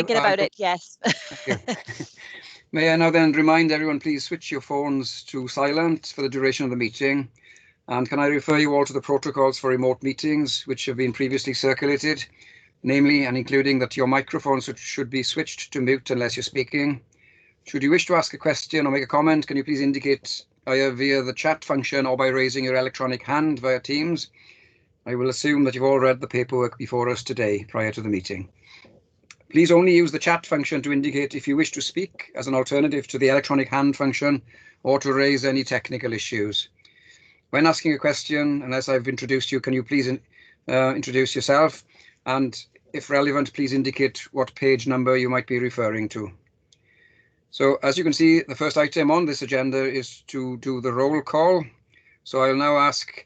thinking about it, yes. Thank you. May I now then remind everyone, please switch your phones to silent for the duration of the meeting. And can I refer you all to the protocols for remote meetings, which have been previously circulated, namely and including that your microphones should be switched to mute unless you're speaking. Should you wish to ask a question or make a comment, can you please indicate either via the chat function or by raising your electronic hand via Teams? I will assume that you've all read the paperwork before us today prior to the meeting. Please only use the chat function to indicate if you wish to speak as an alternative to the electronic hand function or to raise any technical issues. When asking a question, unless I've introduced you, can you please introduce yourself? And if relevant, please indicate what page number you might be referring to. So as you can see, the first item on this agenda is to do the roll call. So I'll now ask,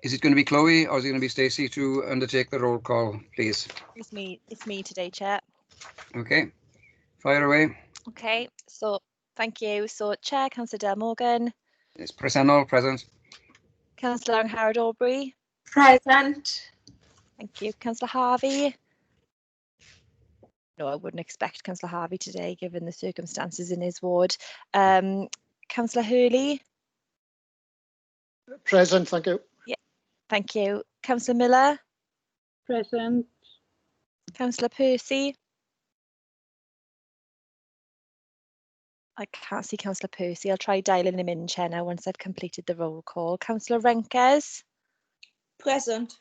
is it going to be Chloe or is it going to be Stacey to undertake the roll call, please? It's me today, Chair. Okay, fire away. Okay, so thank you. So Chair, Councillor Del Morgan. It's Presennol, present. Councillor Howard Aubrey. Present. Thank you. Councillor Harvey. No, I wouldn't expect Councillor Harvey today, given the circumstances in his ward. Councillor Hurley. Present, thank you. Yeah, thank you. Councillor Miller. Present. Councillor Percy. I can't see Councillor Percy. I'll try dialing him in, Chair, now once I've completed the roll call. Councillor Renkes. Present.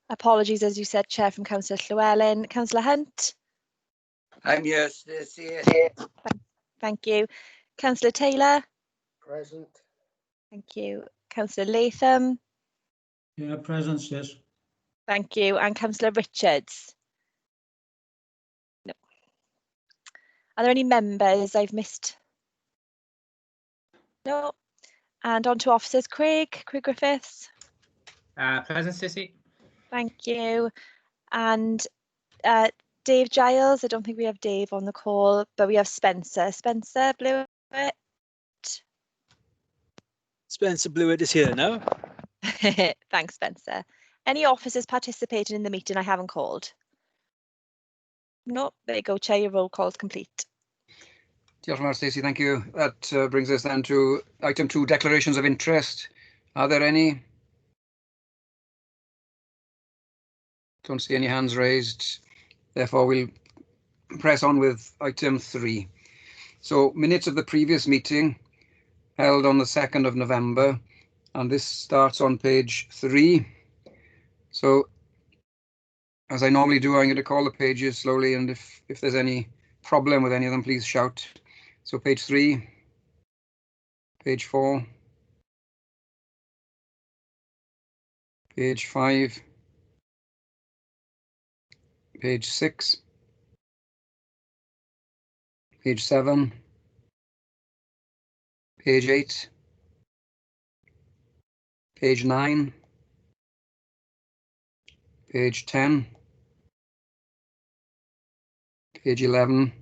Apologies, as you said, Chair, from Councillor Llewellyn. Councillor Hunt. I'm here, Stacey. Thank you. Councillor Taylor. Present. Thank you. Councillor Latham. Yeah, present, yes. Thank you. And Councillor Richards. No. Are there any members I've missed? No. And on to officers. Craig Griffiths. Present, Stacey. Thank you. And Dave Giles. I don't think we have Dave on the call, but we have Spencer. Spencer Blewett. Spencer Blewett is here now. Thanks, Spencer. Any officers participating in the meeting I haven't called? No, there you go, Chair, your roll call is complete. Diolch, Stacey, thank you. That brings us then to item 2, declarations of interest. Are there any? Don't see any hands raised. Therefore, we'll press on with item 3. So, minutes of the previous meeting held on the 2nd of November, and this starts on page 3. So, as I normally do, I'm going to call the pages slowly, and if there's any problem with any of them, please shout. So, page 3, page 4, page 5, page 6, page 7, page 8, page 9, page 10, page 11,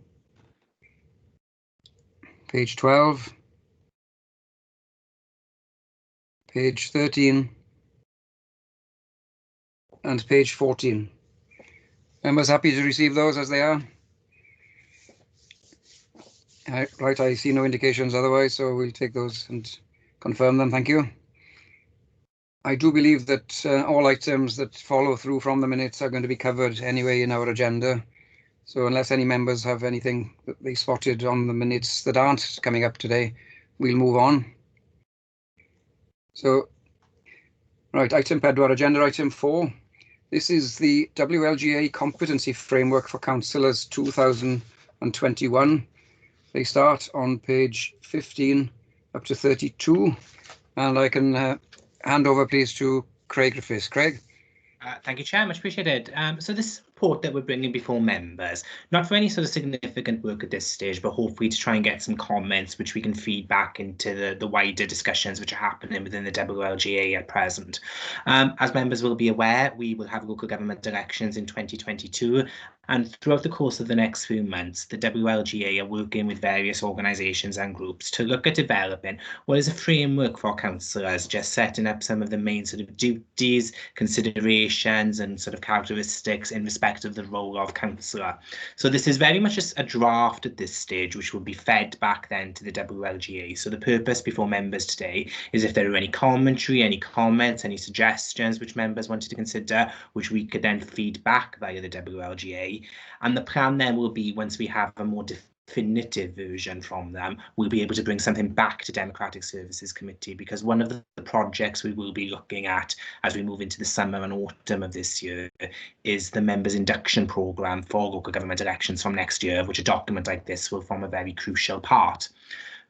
page 12, page 13, and page 14. Members happy to receive those as they are? Right, I see no indications otherwise, so we'll take those and confirm them. Thank you. I do believe that all items that follow through from the minutes are going to be covered anyway in our agenda. So unless any members have anything that they spotted on the minutes that aren't coming up today, we'll move on. So, right, item 4, agenda item 4. This is the WLGA Competency Framework for Councillors 2021. They start on page 15 up to 32. And I can hand over, please, to Craig Griffiths. Craig. Thank you, Chair. Much appreciated. So this report that we're bringing before members, not for any sort of significant work at this stage, but hopefully to try and get some comments which we can feed back into the wider discussions which are happening within the WLGA at present. As members will be aware, we will have local government elections in 2022. And throughout the course of the next few months, the WLGA are working with various organisations and groups to look at developing what is a framework for councillors, just setting up some of the main sort of duties, considerations and sort of characteristics in respect respect of the role of councillor. So this is very much a draft at this stage, which will be fed back then to the WLGA. So the purpose before members today is if there are any commentary, any comments, any suggestions which members wanted to consider, which we could then feed back via the WLGA. And the plan then will be, once we have a more definitive version from them, we'll be able to bring something back to Democratic Services Committee, because one of the projects we will be looking at as we move into the summer and autumn of this year is the members' induction programme for local government elections from next year, of which a document like this will form a very crucial part.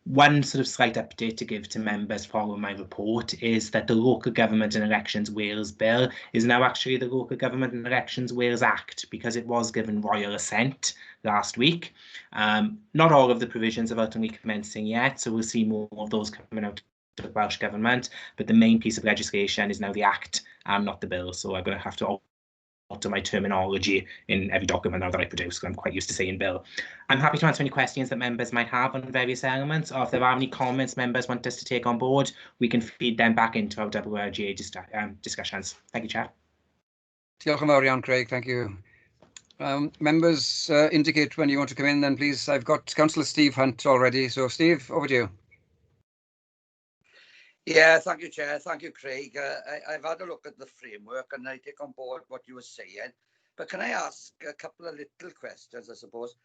One sort of slight update to give to members following my report is that the Local Government and Elections Wales Bill is now actually the Local Government and Elections Wales Act, because it was given royal assent last week. Not all of the provisions are ultimately commencing yet, so we'll see more of those coming out to the Welsh Government, but the main piece of legislation is now the Act and not the bill, so I'm going to have to alter my terminology in every document now that I produce, because I'm quite used to saying bill. I'm happy to answer any questions that members might have on various elements, or if there are any comments members want us to take on board, we can feed them back into our WLGA discussions. Thank you, Chair. Diolch yn fawr iawn, Craig. Thank you. Members indicate when you want to come in then, please. I've got Councillor Steve Hunt already. So, Steve, over to you. Yeah, thank you, Chair. Thank you, Craig. I've had a look at the framework and I take on board what you were saying. But can I ask a couple of little questions, I suppose?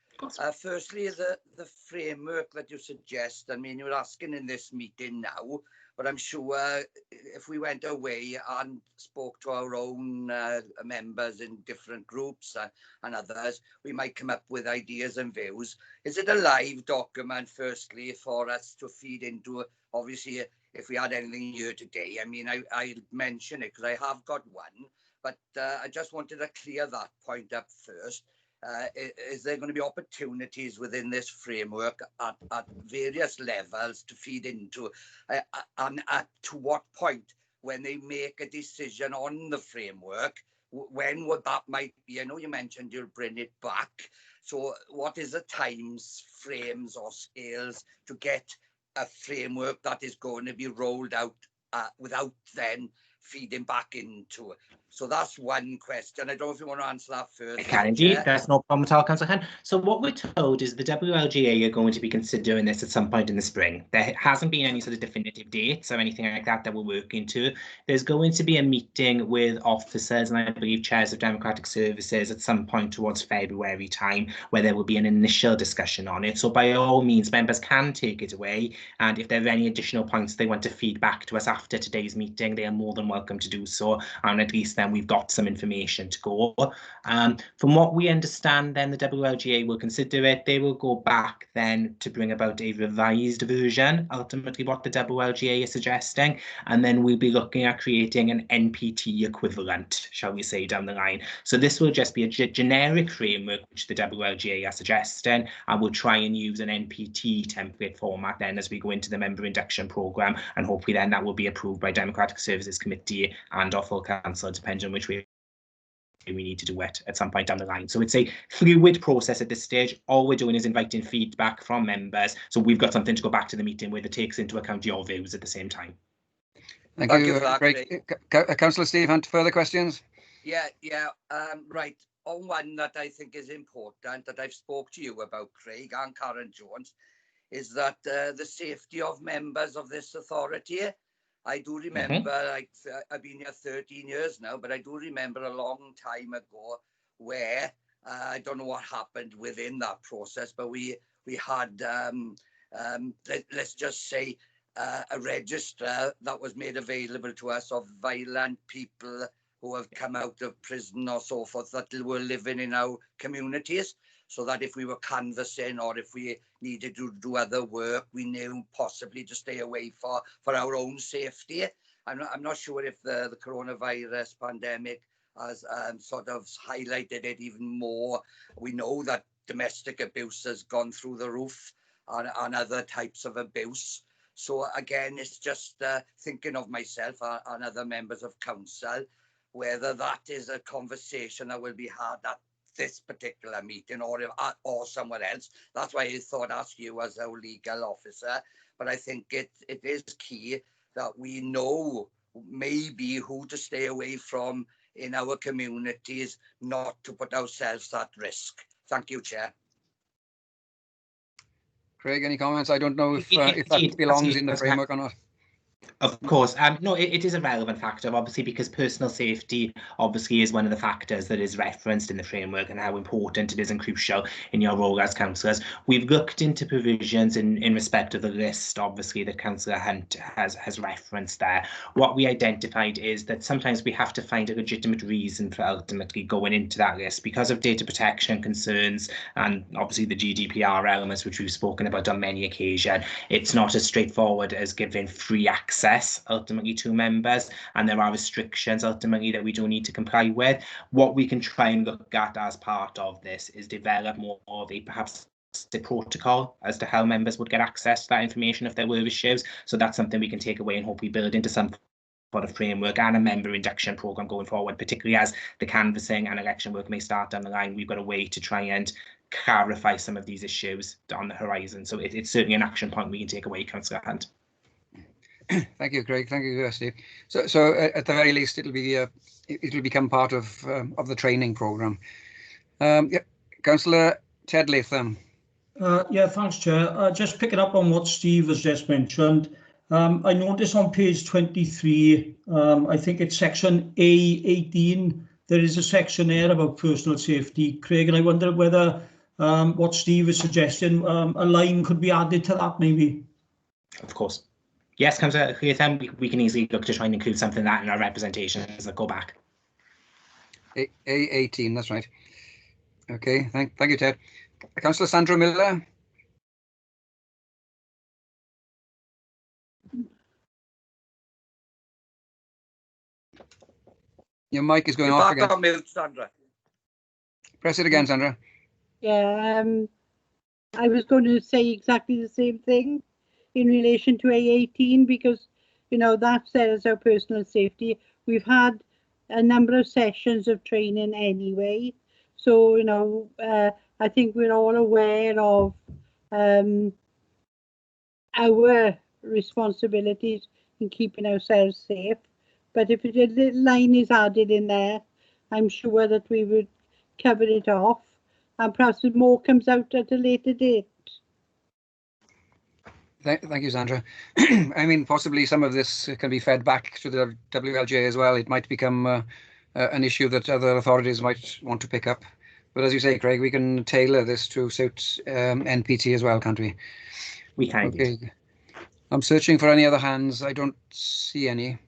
Firstly, the framework that you suggest, I mean, you're asking in this meeting now, but I'm sure if we went away and spoke to our own members in different groups and others, we might come up with ideas and views. Is it a live document, firstly, for us to feed into? Obviously, if we had anything here today, I mean, I'll mention it because I have got one, but I just wanted to clear that point up first. Is there going to be opportunities within this framework at various levels to feed into, and at to what point when they make a decision on the framework, when would that might be? I know you mentioned you'll bring it back. So what is the times frames or scales to get a framework that is going to be rolled out without then feeding back into it? So that's one question. I don't know if you want to answer that first. I can indeed. There's no problem at all, Councillor Hunt. So what we're told is the WLGA are going to be considering this at some point in the spring. There hasn't been any sort of definitive dates or anything like that we're working to. There's going to be a meeting with officers and I believe chairs of Democratic Services at some point towards February time, where there will be an initial discussion on it. So by all means, members can take it away. And if there are any additional points they want to feed back to us after today's meeting, they are more than welcome to do so. And at least then we've got some information to go. From what we understand, then the WLGA will consider it. They will go back then to bring about a revised version, ultimately what the WLGA is suggesting, and then we'll be looking at creating an NPT equivalent, shall we say, down the line. So this will just be a generic framework which the WLGA are suggesting, and we'll try and use an NPT template format then as we go into the member induction programme, and hopefully then that will be approved by Democratic Services Committee and our full council, depending on which way we need to do it at some point down the line. So it's a fluid process at this stage. All we're doing is inviting feedback from members, so we've got something to go back to the meeting with that takes into account your views at the same time. Thank you for that, Craig. Councillor Steve Hunt, further questions? Yeah, right. On one that I think is important that I've spoke to you about, Craig and Karen Jones, is that the safety of members of this authority. I do remember, I've been here 13 years now, but I do remember a long time ago where I don't know what happened within that process, but we had, let's just say, a register that was made available to us of violent people who have come out of prison or so forth that were living in our communities, so that if we were canvassing or if we needed to do other work, we knew possibly to stay away for our own safety. I'm not sure if the coronavirus pandemic has sort of highlighted it even more. We know that domestic abuse has gone through the roof and other types of abuse. So again, it's just thinking of myself and other members of council, whether that is a conversation that will be had at this particular meeting or somewhere else. That's why I thought I'd ask you as our legal officer. But I think it is key that we know maybe who to stay away from in our communities not to put ourselves at risk. Thank you, Chair. Craig, any comments? I don't know if that Indeed, belongs in the absolutely. framework or not. Of course, no, it is a relevant factor, obviously, because personal safety obviously is one of the factors that is referenced in the framework and how important it is and crucial in your role as councillors. We've looked into provisions in respect of the list, obviously, that Councillor Hunt has referenced there. What we identified is that sometimes we have to find a legitimate reason for ultimately going into that list because of data protection concerns and obviously the GDPR elements, which we've spoken about on many occasions. It's not as straightforward as giving free access ultimately to members, and there are restrictions ultimately that we do need to comply with. What we can try and look at as part of this is develop more of a perhaps the protocol as to how members would get access to that information if there were issues. So that's something we can take away and hopefully build into some sort of framework and a member induction program going forward, particularly as the canvassing and election work may start down the line. We've got a way to try and clarify some of these issues on the horizon. So it's certainly an action point we can take away, Councillor Hunt. Thank you, Craig. Thank you, Steve. So at the very least, it'll become part of the training program. Yeah, Councillor Ted Latham. Yeah, thanks, Chair. Just picking up on what Steve has just mentioned, I noticed on page 23, I think it's section A18, there is a section there about personal safety, Craig, and I wonder whether what Steve is suggesting, a line could be added to that, maybe. Of course. Yes, Councillor Latham, we can easily look to try and include something like that in our representations that go back. A18, that's right. Okay, thank you, Ted. Councillor Sandra Miller. Your mic is going off again. On mute, Sandra. Press it again, Sandra. Yeah, I was going to say exactly the same thing in relation to A18 because, you know, that says our personal safety. We've had a number of sessions of training anyway. So, you know, I think we're all aware of our responsibilities in keeping ourselves safe. But if a little line is added in there, I'm sure that we would cover it off and perhaps more comes out at a later date. Thank you, Sandra. I mean, possibly some of this can be fed back to the WLJ as well. It might become an issue that other authorities might want to pick up. But as you say, Craig, we can tailor this to suit NPT as well, can't we? We can. Okay. I'm searching for any other hands. I don't see any.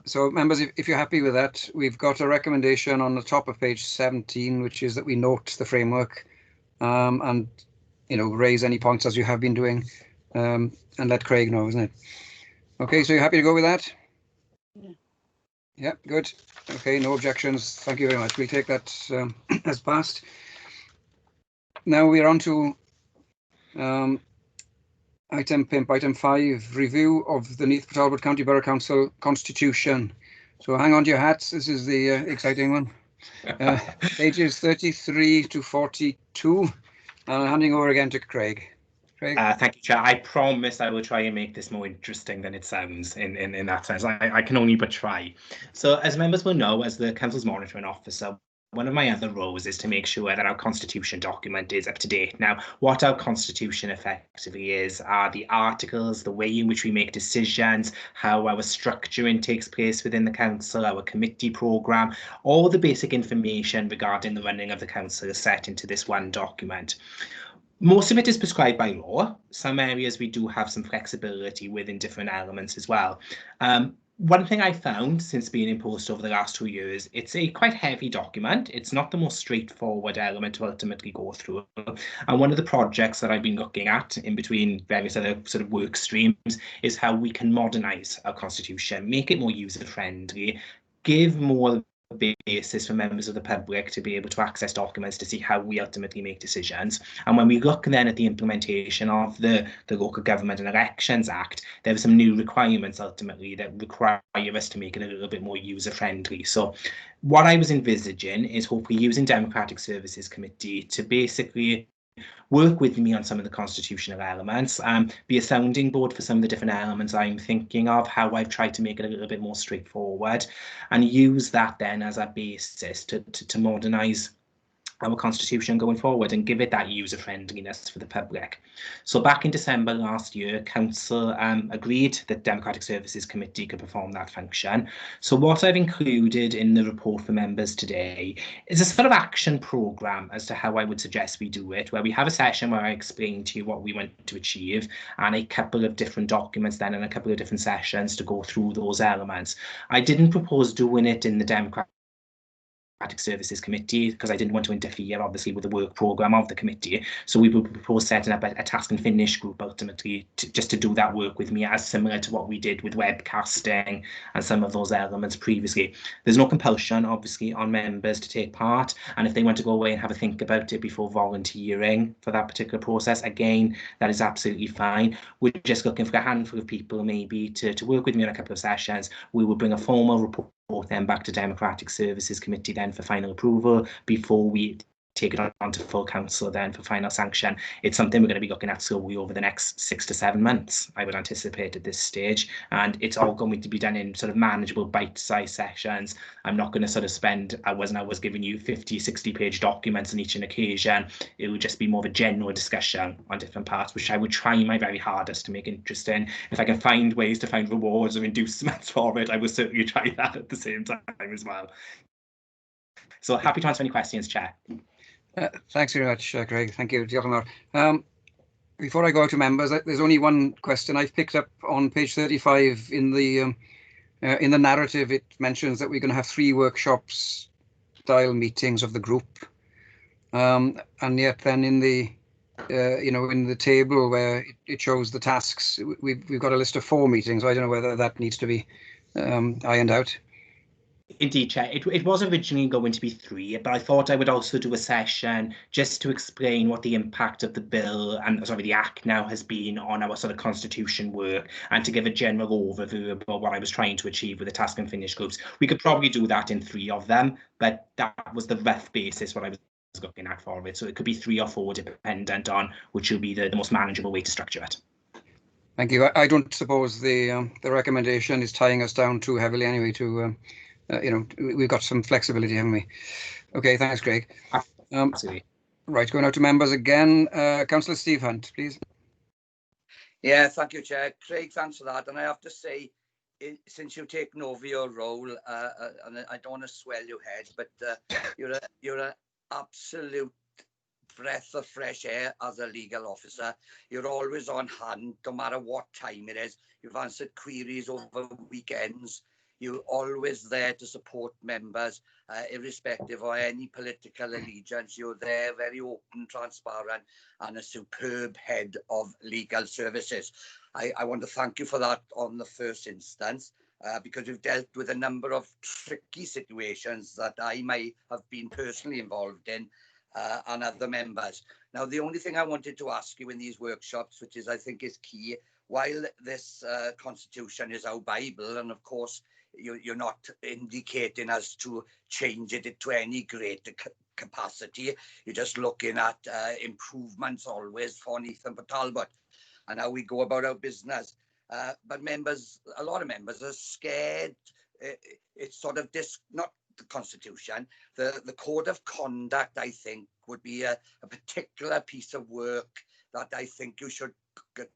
So, members, if you're happy with that, we've got a recommendation on the top of page 17, which is that we note the framework and, you know, raise any points as you have been doing and let Craig know, isn't it? Okay, so you're happy to go with that? Yeah. Yeah, good. Okay, no objections. Thank you very much. We'll take that as passed. Now we're on to item 5, review of the Neath Talbot County Borough Council Constitution. So hang on to your hats. This is the exciting one. Pages 33 to 42. And I'm handing over again to Craig. Craig. Thank you, Chair. I promise I will try and make this more interesting than it sounds in that sense. I can only but try. So as members will know, as the Council's monitoring officer, one of my other roles is to make sure that our constitution document is up to date. Now, what our constitution effectively is are the articles, the way in which we make decisions, how our structuring takes place within the council, our committee programme, all the basic information regarding the running of the council is set into this one document. Most of it is prescribed by law. Some areas we do have some flexibility within different elements as well. One thing I found since being in post over the last 2 years, it's a quite heavy document. It's not the most straightforward element to ultimately go through. And one of the projects that I've been looking at in between various other sort of work streams is how we can modernise our constitution, make it more user-friendly, give more basis for members of the public to be able to access documents to see how we ultimately make decisions. And when we look then at the implementation of the Local Government and Elections Act, there are some new requirements ultimately that require us to make it a little bit more user-friendly. So what I was envisaging is hopefully using Democratic Services Committee to basically work with me on some of the constitutional elements, be a sounding board for some of the different elements I'm thinking of, how I've tried to make it a little bit more straightforward, and use that then as a basis to modernise our constitution going forward and give it that user friendliness for the public. So back in December last year, Council agreed that Democratic Services Committee could perform that function. So what I've included in the report for members today is a sort of action programme as to how I would suggest we do it, where we have a session where I explain to you what we want to achieve, and a couple of different documents then and a couple of different sessions to go through those elements. I didn't propose doing it in the Democratic Services Committee because I didn't want to interfere, obviously, with the work programme of the committee. So we would propose setting up a task and finish group ultimately just to do that work with me, as similar to what we did with webcasting and some of those elements previously. There's no compulsion, obviously, on members to take part, and if they want to go away and have a think about it before volunteering for that particular process, again, that is absolutely fine. We're just looking for a handful of people maybe to work with me on a couple of sessions. We will bring a formal report then back to Democratic Services Committee then for final approval before we take it on to full council then for final sanction. It's something we're going to be looking at slowly over the next 6 to 7 months, I would anticipate at this stage, and it's all going to be done in sort of manageable bite-sized sessions. I'm not going to sort of spend hours and hours giving you 50-60 page documents on each occasion. It would just be more of a general discussion on different parts, which I would try my very hardest to make interesting. If I can find ways to find rewards or inducements for it, I will certainly try that at the same time as well. So happy to answer any questions, Chair. Thanks very much, Craig. Thank you. Before I go to members, there's only one question I've picked up on page 35 in the narrative. It mentions that we're going to have 3 workshops style meetings of the group, and yet then in the in the table where it shows the tasks, we've got a list of 4 meetings. I don't know whether that needs to be ironed out. Indeed, Chair. It was originally going to be 3, but I thought I would also do a session just to explain what the impact of the bill and the Act now has been on our sort of constitution work, and to give a general overview about what I was trying to achieve with the task and finish groups. We could probably do that in 3 of them, but that was the rough basis what I was looking at for it. So it could be 3 or 4, dependent on which will be the most manageable way to structure it. Thank you. I don't suppose the recommendation is tying us down too heavily anyway to we've got some flexibility, haven't we? Okay, thanks, Craig. Absolutely. Right, going out to members again. Councillor Steve Hunt, please. Yeah, thank you, Chair. Craig, thanks for that. And I have to say, since you've taken over your role, and I don't want to swell your head, but you're an absolute breath of fresh air as a legal officer. You're always on hand, no matter what time it is. You've answered queries over weekends. You're always there to support members, irrespective of any political allegiance. You're there, very open, transparent, and a superb head of legal services. I want to thank you for that on the first instance, because you've dealt with a number of tricky situations that I may have been personally involved in, and other members. Now, the only thing I wanted to ask you in these workshops, which is I think is key, while this constitution is our Bible, and of course you're not indicating us to change it to any greater capacity, you're just looking at improvements always for Neath and for Talbot and how we go about our business. But members, a lot of members are scared. It's sort of not the constitution, the code of conduct, I think, would be a particular piece of work that I think you should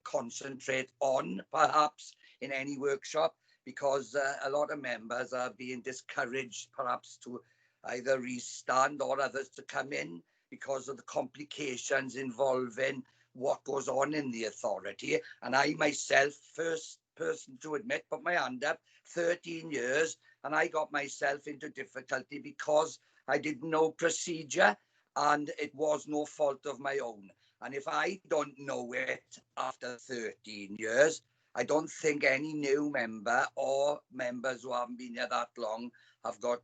concentrate on, perhaps, in any workshop, because a lot of members are being discouraged, perhaps, to either restand or others to come in because of the complications involving what goes on in the authority. And I myself, first person to admit, put my hand up, 13 years, and I got myself into difficulty because I didn't know procedure, and it was no fault of my own. And if I don't know it after 13 years, I don't think any new member or members who haven't been here that long have got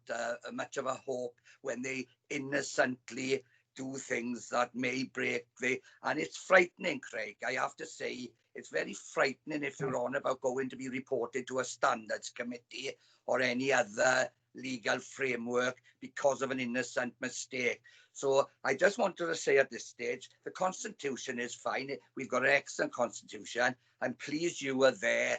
much of a hope when they innocently do things that may break and it's frightening, Craig. I have to say, it's very frightening if you're on about going to be reported to a standards committee or any other legal framework because of an innocent mistake. So I just wanted to say at this stage, the Constitution is fine. We've got an excellent Constitution. I'm pleased you were there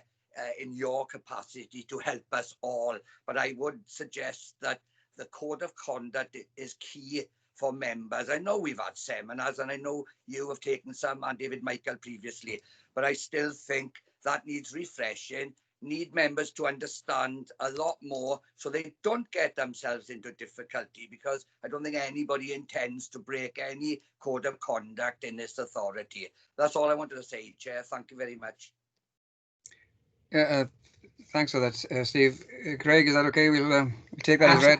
in your capacity to help us all. But I would suggest that the code of conduct is key for members. I know we've had seminars, and I know you have taken some, and David Michael previously, but I still think that needs refreshing, need members to understand a lot more so they don't get themselves into difficulty, because I don't think anybody intends to break any code of conduct in this authority. That's all I wanted to say, Chair. Thank you very much. Thanks for that, Steve. Craig, is that okay? We'll take that as read.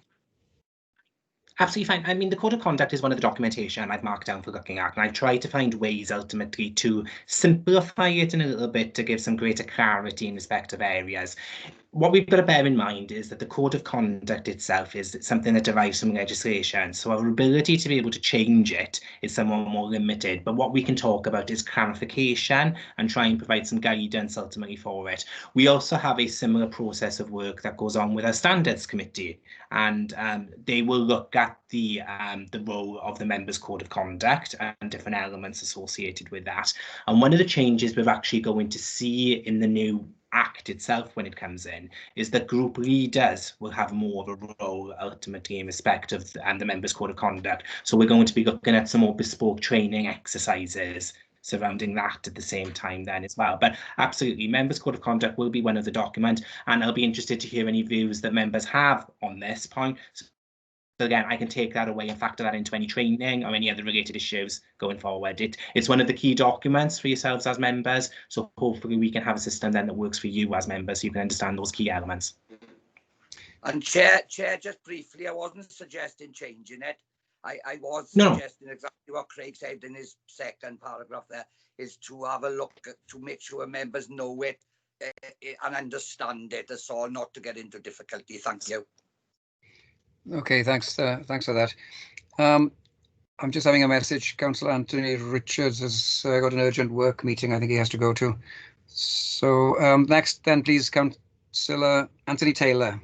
Absolutely fine. I mean, the code of conduct is one of the documentation I've marked down for looking at, and I've tried to find ways ultimately to simplify it in a little bit to give some greater clarity in respective areas. What we've got to bear in mind is that the code of conduct itself is something that derives from legislation, so our ability to be able to change it is somewhat more limited. But what we can talk about is clarification and try and provide some guidance ultimately for it. We also have a similar process of work that goes on with our standards committee, and they will look at the role of the members' code of conduct and different elements associated with that. And one of the changes we're actually going to see in the new Act itself when it comes in is that group leaders will have more of a role ultimately in respect of the members' code of conduct. So we're going to be looking at some more bespoke training exercises surrounding that at the same time then as well. But absolutely, members' code of conduct will be one of the document, and I'll be interested to hear any views that members have on this point. So again, I can take that away and factor that into any training or any other related issues going forward. It's one of the key documents for yourselves as members. So hopefully we can have a system then that works for you as members so you can understand those key elements. And Chair, just briefly, I wasn't suggesting changing it. I was suggesting exactly what Craig said in his second paragraph there, is to have a look to make sure members know it and understand it, as all, not to get into difficulty. Thank you. Okay, thanks for that. I'm just having a message. Councillor Anthony Richards has got an urgent work meeting I think he has to go to. So next then, please, Councillor Anthony Taylor.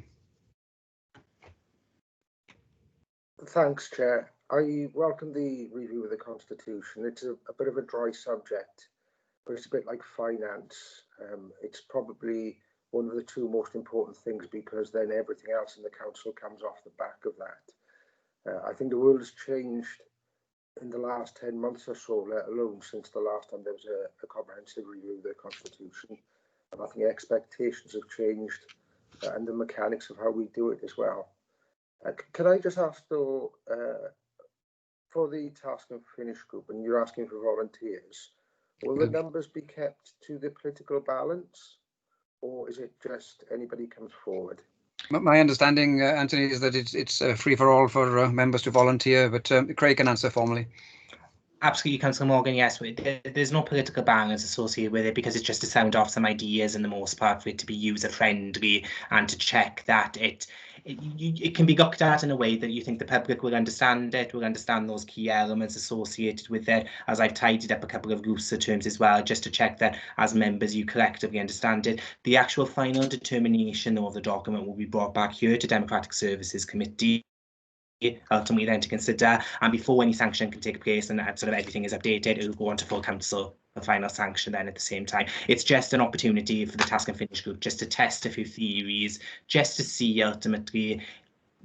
Thanks, Chair. I welcome the review of the Constitution. It's a bit of a dry subject, but it's a bit like finance. It's probably one of the two most important things, because then everything else in the council comes off the back of that. I think the world has changed in the last 10 months or so, let alone since the last time there was a comprehensive review of the Constitution. And I think expectations have changed and the mechanics of how we do it as well. Can I just ask though, for the task and finish group, and you're asking for volunteers, will the numbers be kept to the political balance? Or is it just anybody comes forward? My understanding, Anthony, is that it's free for all for members to volunteer, but Craig can answer formally. Absolutely, Councillor Morgan, yes. There's no political balance associated with it, because it's just to sound off some ideas in the most part, for it to be user-friendly and to check that it can be looked at in a way that you think the public will understand it, will understand those key elements associated with it, as I've tidied up a couple of looser terms as well, just to check that as members you collectively understand it. The actual final determination of the document will be brought back here to Democratic Services Committee, ultimately then to consider, and before any sanction can take place and sort of everything is updated, it will go on to full council for final sanction then at the same time. It's just an opportunity for the task and finish group just to test a few theories, just to see ultimately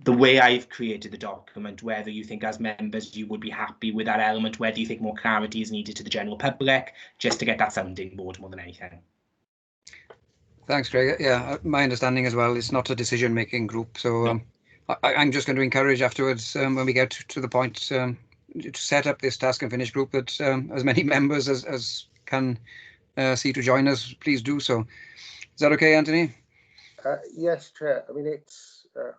the way I've created the document, whether you think as members you would be happy with that element, whether you think more clarity is needed to the general public, just to get that sounding board more than anything. Thanks, Craig. Yeah, my understanding as well, it's not a decision-making group, so I'm just going to encourage afterwards, when we get to the point, to set up this task and finish group, that as many members as can see to join us, please do so. Is that okay, Anthony? Yes, Chair. I mean,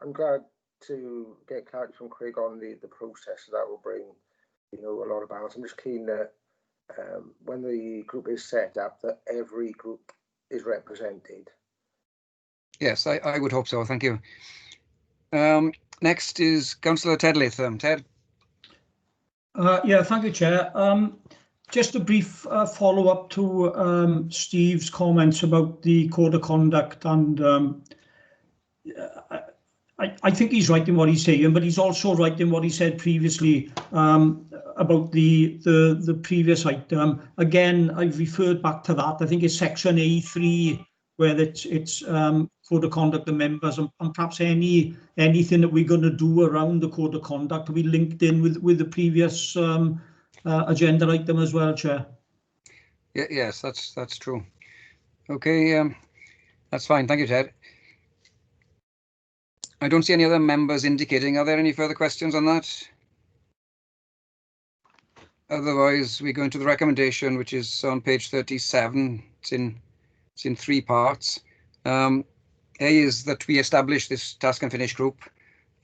I'm glad to get clarity from Craig on the process. That will bring, a lot of balance. I'm just keen that when the group is set up, that every group is represented. Yes, I would hope so. Thank you. Next is Councillor Ted Latham. Ted. Yeah, thank you, Chair. Just a brief follow-up to Steve's comments about the code of conduct, and I think he's right in what he's saying, but he's also right in what he said previously about the previous item. Again, I've referred back to that. I think it's section A3 where it's code of conduct of members, and perhaps anything that we're going to do around the code of conduct will be linked in with the previous agenda item as well, Chair. Yes, that's true. Okay, that's fine. Thank you, Ted. I don't see any other members indicating. Are there any further questions on that? Otherwise, we go into the recommendation, which is on page 37. It's in 3 parts. A is that we establish this task and finish group,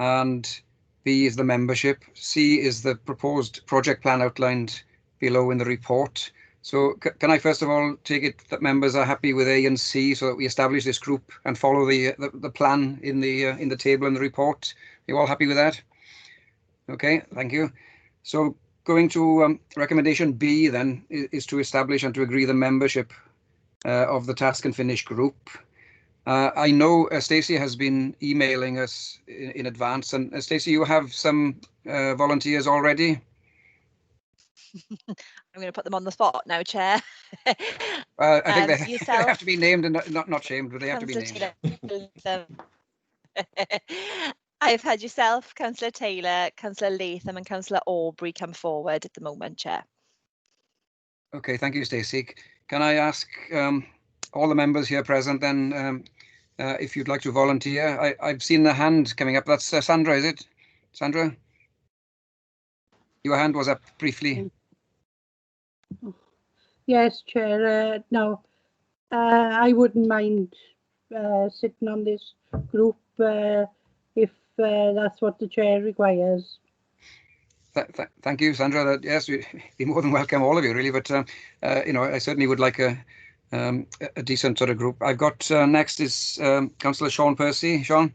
and B is the membership. C is the proposed project plan outlined below in the report. So can I first of all take it that members are happy with A and C, so that we establish this group and follow the plan in the table in the report? Are you all happy with that? Okay, thank you. So going to recommendation B then is to establish and to agree the membership of the task and finish group. I know Stacey has been emailing us in advance, and Stacey, you have some volunteers already. I'm going to put them on the spot now, Chair. I think they yourself, have to be named and not shamed, but they have to be named. I've had yourself, Councillor Taylor, Councillor Latham and Councillor Aubrey come forward at the moment, Chair. Okay, thank you, Stacey. Can I ask all the members here present then if you'd like to volunteer? I've seen the hand coming up. That's Sandra, is it? Sandra? Your hand was up briefly. Yes, Chair. No, I wouldn't mind sitting on this group if that's what the Chair requires. Thank you, Sandra. Yes, we'd be more than welcome, all of you, really. But you know, I certainly would like a decent sort of group. I've got next is Councillor Sean Percy. Sean.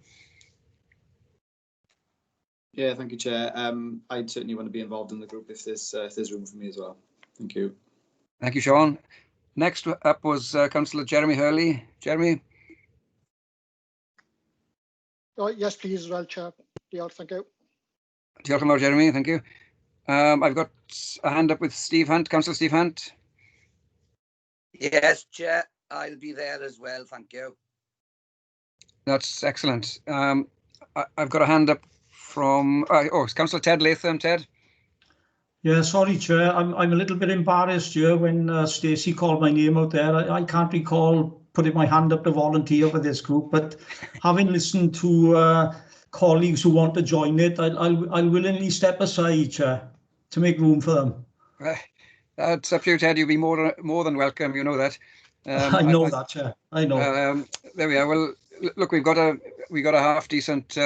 Yeah, thank you, Chair. I'd certainly want to be involved in the group if there's room for me as well. Thank you. Thank you, Sean. Next up was Councillor Jeremy Hurley. Jeremy. Oh, yes, please, as well, Chair. Yeah, thank you. Diolch yn fawr, Jeremy. Thank you. I've got a hand up with Steve Hunt. Councillor Steve Hunt. Yes, Chair. I'll be there as well. Thank you. That's excellent. I've got a hand up from it's Councillor Ted Latham. Ted. Yeah, sorry, Chair. I'm a little bit embarrassed here when Stacey called my name out there. I can't recall putting my hand up to volunteer for this group, but having listened to colleagues who want to join it, I'll willingly step aside, Chair, to make room for them. That's up to you, Ted. You'll be more than welcome. You know that. I know that, Chair. I know. There we are. Well, look, we got a half decent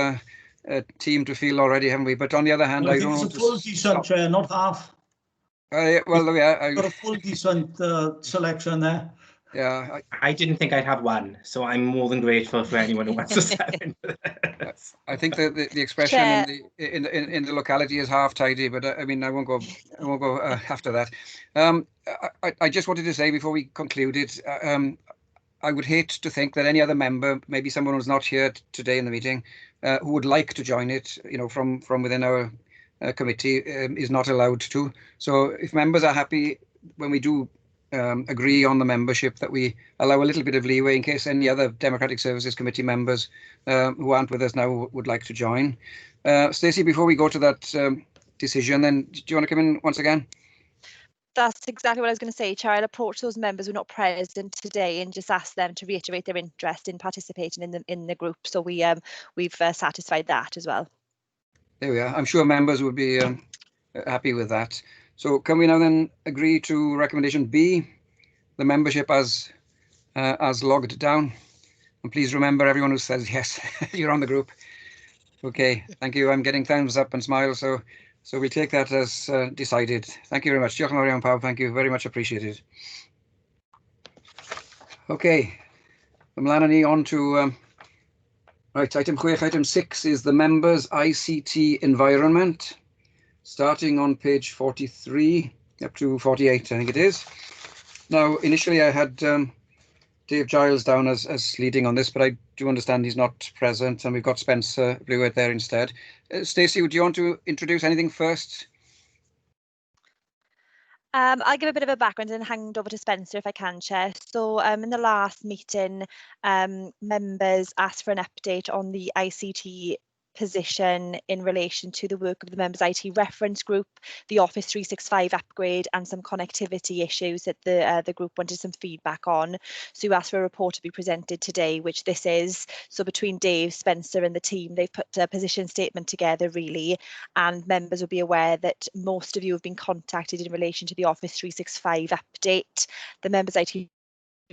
team to field already, haven't we? But on the other hand, I don't think it's a full decent, Chair, not half. Yeah, well, there we are. Got a full decent selection there. Yeah, I didn't think I'd have one, so I'm more than grateful for anyone who wants to step in. I think the expression in the locality is half tidy, but I mean I won't go after that. I just wanted to say before we concluded, I would hate to think that any other member, maybe someone who's not here today in the meeting, who would like to join it, you know, from within our committee, is not allowed to. So if members are happy when we do agree on the membership, that we allow a little bit of leeway in case any other Democratic Services Committee members who aren't with us now would like to join. Stacey, before we go to that decision, then do you want to come in once again? That's exactly what I was going to say, Chair. I'll approach those members who are not present today and just ask them to reiterate their interest in participating in the group. So we've satisfied that as well. There we are. I'm sure members would be happy with that. So can we now then agree to recommendation B, the membership as logged down? And please remember, everyone who says yes, you're on the group. Okay, thank you. I'm getting thumbs up and smiles, so we'll take that as decided. Thank you very much. Diolch yn fawr iawn pawb. Thank you, very much appreciated. Okay, ymlaen ni on to right, item 6. Item 6 is the members' ICT environment. Starting on page 43 up to 48, I think it is. Now, initially I had Dave Giles down as leading on this, but I do understand he's not present, and we've got Spencer Blewett there instead. Stacey, do you want to introduce anything first? I'll give a bit of a background and hand over to Spencer if I can, Chair. So in the last meeting, members asked for an update on the ICT position in relation to the work of the members' IT reference group, the Office 365 upgrade, and some connectivity issues that the group wanted some feedback on. So you asked for a report to be presented today, which this is. So between Dave, Spencer and the team, they've put a position statement together really, and members will be aware that most of you have been contacted in relation to the Office 365 update. The members' IT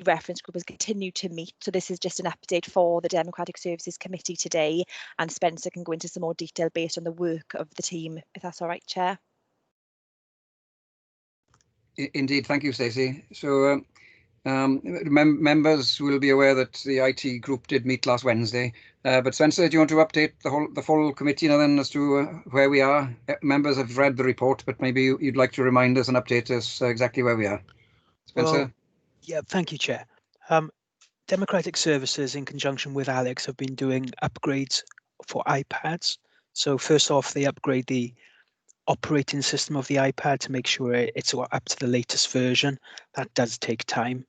reference group has continued to meet, so this is just an update for the Democratic Services Committee today, and Spencer can go into some more detail based on the work of the team, if that's all right, Chair. Indeed, thank you, Stacey. So members will be aware that the IT group did meet last Wednesday, but Spencer, do you want to update the full committee now then as to where we are? Members have read the report, but maybe you'd like to remind us and update us exactly where we are. Spencer? Well, yeah, thank you, Chair. Democratic Services, in conjunction with Alex, have been doing upgrades for iPads. So first off, they upgrade the operating system of the iPad to make sure it's up to the latest version. That does take time.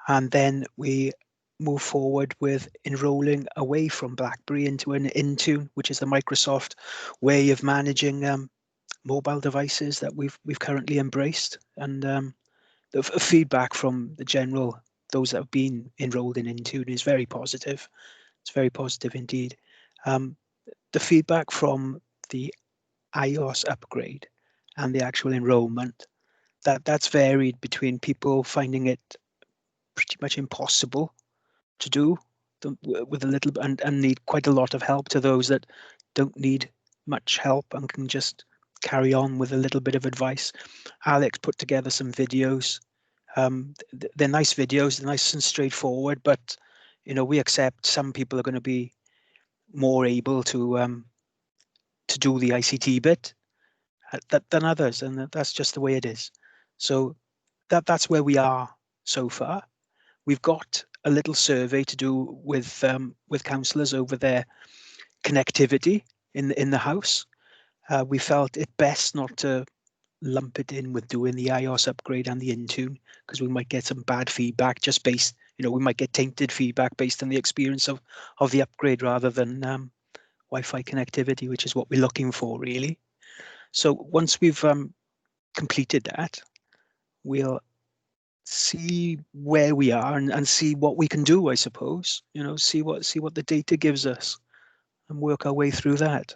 And then we move forward with enrolling away from BlackBerry into an Intune, which is the Microsoft way of managing mobile devices that we've currently embraced. And the feedback from those that have been enrolled in Intune is very positive. It's very positive indeed. The feedback from the iOS upgrade and the actual enrollment, that's varied between people finding it pretty much impossible to do with a little and need quite a lot of help, to those that don't need much help and can just carry on with a little bit of advice. Alex put together some videos. They're nice videos, they're nice and straightforward, but we accept some people are going to be more able to do the ICT bit than others, and that's just the way it is. So that's where we are so far. We've got a little survey to do with councillors over their connectivity in the house. We felt it best not to lump it in with doing the iOS upgrade and the Intune, because we might get some bad feedback just based, we might get tainted feedback based on the experience of the upgrade rather than Wi-Fi connectivity, which is what we're looking for really. So once we've completed that, we'll see where we are and see what we can do, I suppose. See what the data gives us and work our way through that.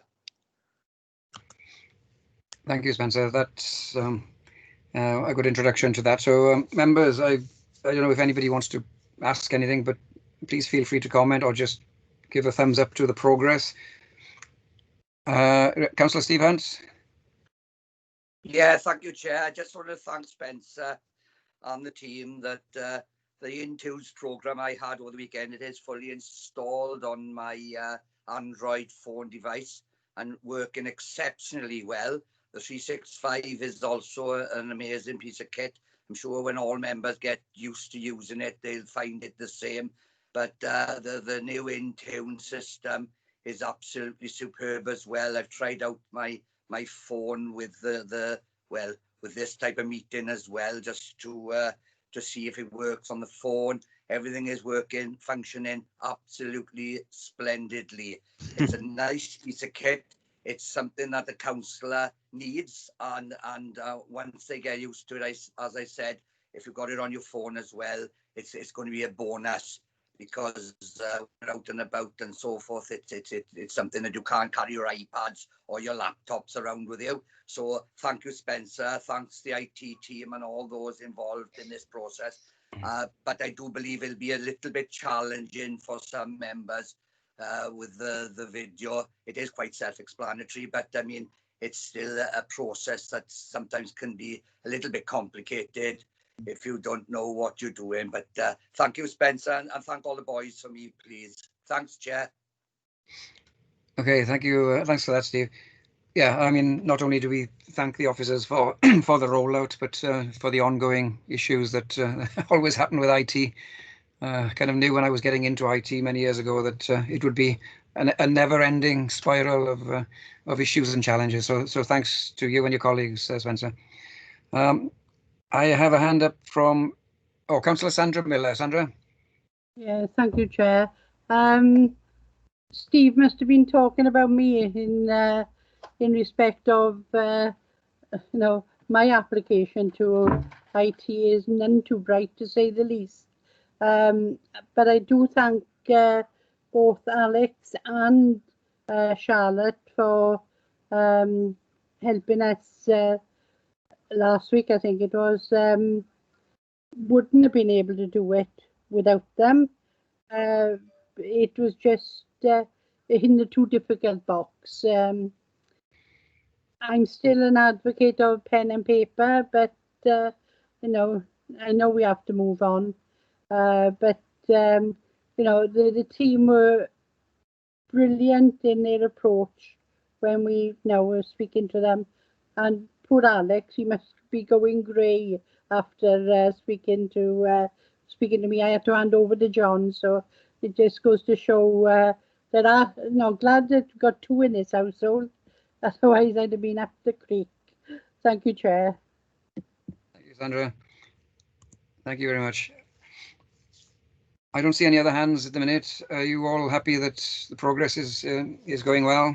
Thank you, Spencer. That's a good introduction to that. So members, I don't know if anybody wants to ask anything, but please feel free to comment or just give a thumbs up to the progress. Councillor Steve Hunt. Yeah, thank you, Chair. I just want to thank Spencer and the team that the Intunes program I had over the weekend, it is fully installed on my Android phone device and working exceptionally well. The 365 is also an amazing piece of kit. I'm sure when all members get used to using it, they'll find it the same. But the new Intune system is absolutely superb as well. I've tried out my phone with with this type of meeting as well, just to see if it works on the phone. Everything is working, functioning absolutely splendidly. It's a nice piece of kit. It's something that the councillor needs, and once they get used to it, as I said, if you've got it on your phone as well, it's going to be a bonus, because we're out and about and so forth. It's something that you can't carry your iPads or your laptops around with you. So thank you, Spencer. Thanks the IT team and all those involved in this process. But I do believe it'll be a little bit challenging for some members with the video. It is quite self-explanatory, but I mean, it's still a process that sometimes can be a little bit complicated if you don't know what you're doing. But thank you, Spencer, and thank all the boys for me, please. Thanks, Chair. Okay, thank you. Thanks for that, Steve. Yeah, I mean, not only do we thank the officers for for the rollout, but for the ongoing issues that always happen with IT. kind of knew when I was getting into IT many years ago that it would be a never-ending spiral of issues and challenges. So thanks to you and your colleagues, Spencer. I have a hand up from Councillor Sandra Miller. Sandra. Yeah, thank you, Chair. Steve must have been talking about me in respect of my application to IT is none too bright, to say the least. But I do thank both Alex and Charlotte for helping us last week, I think it was. Wouldn't have been able to do it without them. It was just in the too difficult box. I'm still an advocate of pen and paper, but I know we have to move on. But the team were brilliant in their approach when we were speaking to them. And poor Alex, he must be going grey after speaking to me. I had to hand over to John, so it just goes to show that glad that we got two in this household. Otherwise, I'd have been up the creek. Thank you, Chair. Thank you, Sandra. Thank you very much. I don't see any other hands at the minute. Are you all happy that the progress is going well?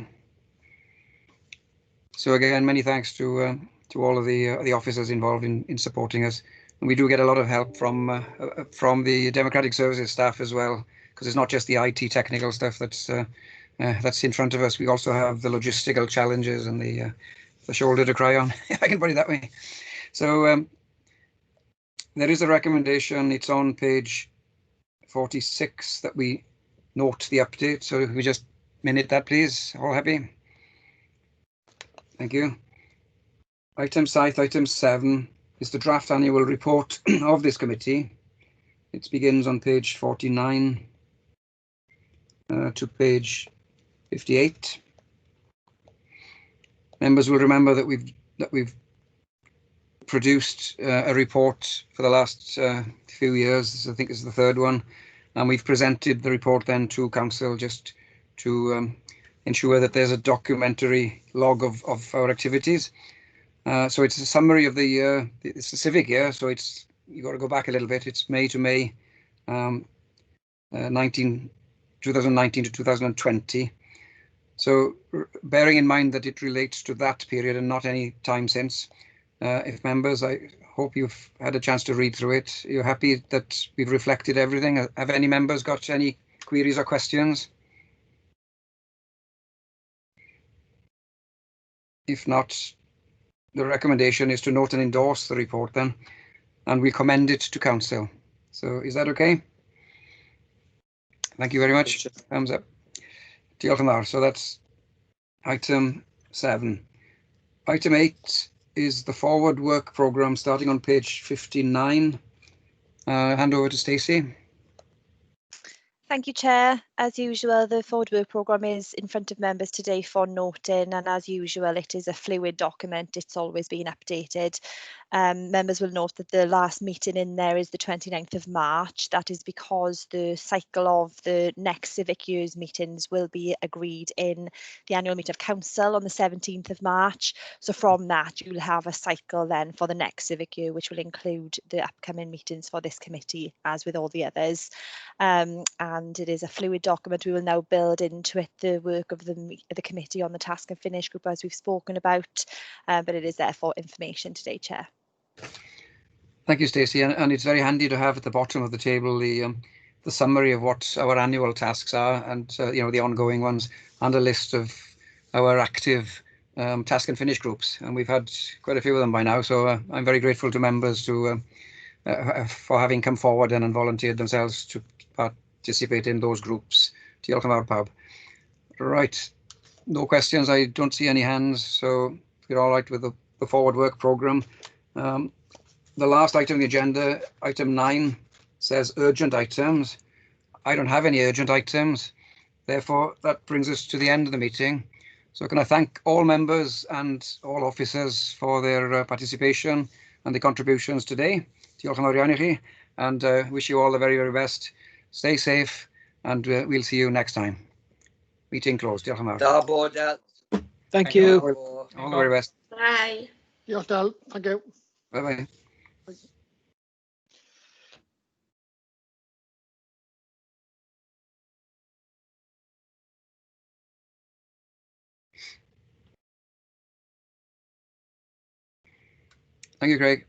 So again, many thanks to all of the officers involved in supporting us. And we do get a lot of help from the Democratic Services staff as well, because it's not just the IT technical stuff that's in front of us. We also have the logistical challenges and the shoulder to cry on, if I can put it that way. So there is a recommendation. It's on page 46 that we note the update. So if we just minute that, please. All happy? Thank you. Item 7 is the draft annual report of this committee. It begins on page 49 to page 58. Members will remember that we've produced a report for the last few years. I think this is the third one, and we've presented the report then to Council just to ensure that there's a documentary log of our activities. So it's a summary of the year, it's a civic year, so you've got to go back a little bit. It's May to May 2019 to 2020. So bearing in mind that it relates to that period and not any time since, if members, I hope you've had a chance to read through it. You're happy that we've reflected everything? Have any members got any queries or questions? If not, the recommendation is to note and endorse the report then, and we commend it to Council. So is that okay? Thank you very much. Thumbs up. Diolch yn fawr. So that's item 7. Item 8 is the forward work programme starting on page 59. Hand over to Stacey. Thank you, Chair. As usual, the forward work programme is in front of members today for noting, and as usual, it is a fluid document. It's always been updated. Members will note that the last meeting in there is the 29th of March. That is because the cycle of the next civic year's meetings will be agreed in the annual meeting of Council on the 17th of March. So from that, you'll have a cycle then for the next civic year, which will include the upcoming meetings for this committee, as with all the others. And it is a fluid document. We will now build into it the work of the committee on the task and finish group, as we've spoken about, but it is there for information today, Chair. Thank you, Stacey, and it's very handy to have at the bottom of the table the summary of what our annual tasks are, and the ongoing ones, and a list of our active task and finish groups, and we've had quite a few of them by now. So I'm very grateful to members for having come forward and volunteered themselves to participate in those groups. Diolch yn fawr pawb. Right, no questions. I don't see any hands, so we're all right with the forward work programme. The last item on the agenda, item 9, says urgent items. I don't have any urgent items. Therefore, that brings us to the end of the meeting. So can I thank all members and all officers for their participation and the contributions today. Diolch yn fawr iawn i chi. and wish you all the very, very best. Stay safe, and we'll see you next time. Meeting closed. Diolch yn fawr. Talbot. Thank you. All the very best. Bye. Diolch Del, thank you. Bye-bye. Thank you, Craig.